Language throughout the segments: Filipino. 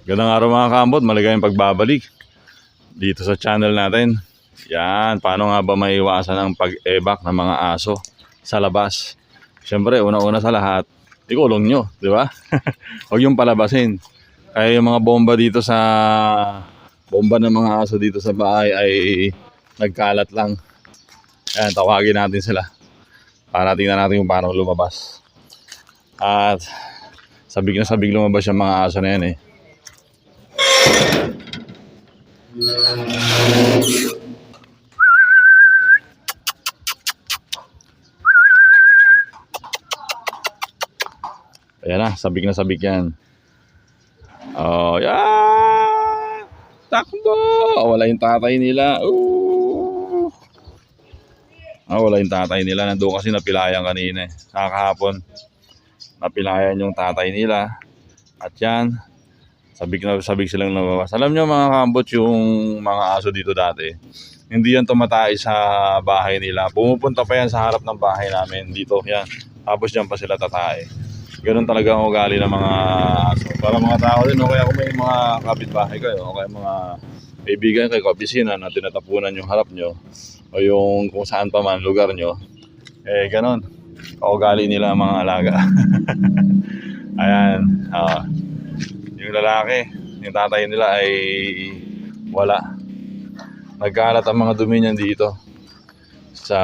Gandang araw mga kaambot, maligayang pagbabalik dito sa channel natin. Yan, paano nga ba maiwasan ang pag-ebak ng mga aso sa labas? Siyempre, una-una sa lahat, ikulong nyo, di ba? Huwag yung palabasin. Kaya yung mga bomba dito sa bomba ng mga aso dito sa bahay ay nagkalat lang. Yan, tawagin natin sila para tingnan natin kung paano lumabas. At sabik na sabik lumabas yung mga aso na yan eh. Ayan na sabik yan. Oh, yan! Takbo! Wala yung tatay nila. Ooh! Wala yung tatay nila. Nandun kasi napilayan kanina eh. Kahapon. Napilayan yung tatay nila. At yan, sabik na sabik silang lumabas. Alam nyo mga kambot, yung mga aso dito dati, hindi yan tumatay sa bahay nila. Pumupunta pa yan sa harap ng bahay namin dito. Yan. Tapos dyan pa sila tatay. Ganun talaga ang ugali ng mga aso. Para mga tao din, o kaya kung may mga kapitbahay kayo, o kaya mga kaibigan kayo, kapisina na tinatapunan yung harap nyo, o yung kung saan pa man lugar nyo, eh ganun. Kaugali nila ang mga alaga. Ayan. Yung lalaki, yung tatay nila ay wala. Nagkalat ang mga dumi niyan dito sa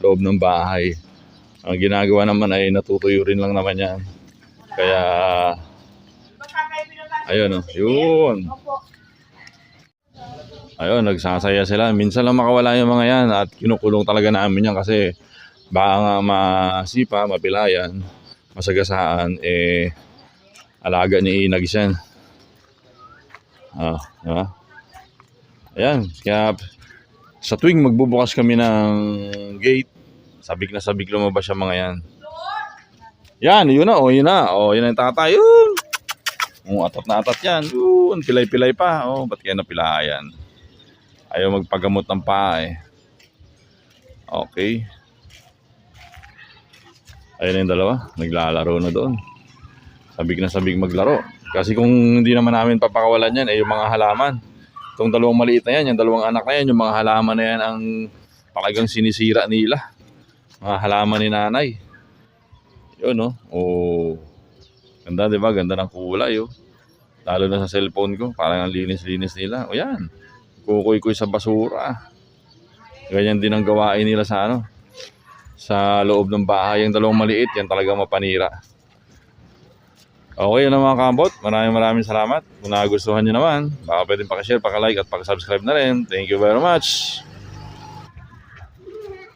loob ng bahay. Ang ginagawa naman ay natutuyo rin lang naman yan. Kaya ayun yun. Ayun, nagsasaya sila. Minsan lang makawala yung mga yan at kinukulong talaga namin yan kasi baka nga masipa, mapilayan, masagasaan, eh alaga ni Inag yan. Diba? Ayan, kaya sa tuwing magbubukas kami ng gate, sabik na sabik lumabas yung mga yan. Yan, yun na, yun na. Yun ang tatay, yun. Atat na atat yan. Yun, pilay-pilay pa. Ba't kaya napilayan? Ayaw magpagamot ng paa eh. Okay. Ayun na yung dalawa, naglalaro na doon. Sabik na sabik maglaro. Kasi kung hindi naman namin papakawalan yan, yung mga halaman. Itong dalawang maliit na yan, yung dalawang anak na yan, yung mga halaman na yan ang talagang sinisira nila. Mga halaman ni nanay. Yun ganda diba? Ganda ng kulay Lalo na sa cellphone ko, parang ang linis-linis nila. Yan. Kukuy-kuy sa basura. Ganyan din ang gawain nila sa sa loob ng bahay. Yung dalawang maliit, yan talaga mapanira. Okay, yun na mga kambot. Maraming salamat. Kung nagustuhan nyo naman, baka pwedeng pakishare, pakilike at pakisubscribe na rin. Thank you very much.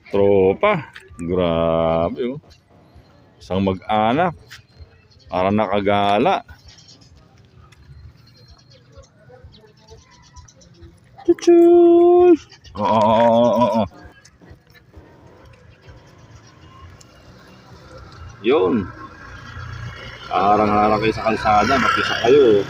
Tropa. Grabe Isang mag-anak. Parang nakagala. Chuchuy! Oo. Yun. Harang-harang kayo sa kalsada, makisa kayo.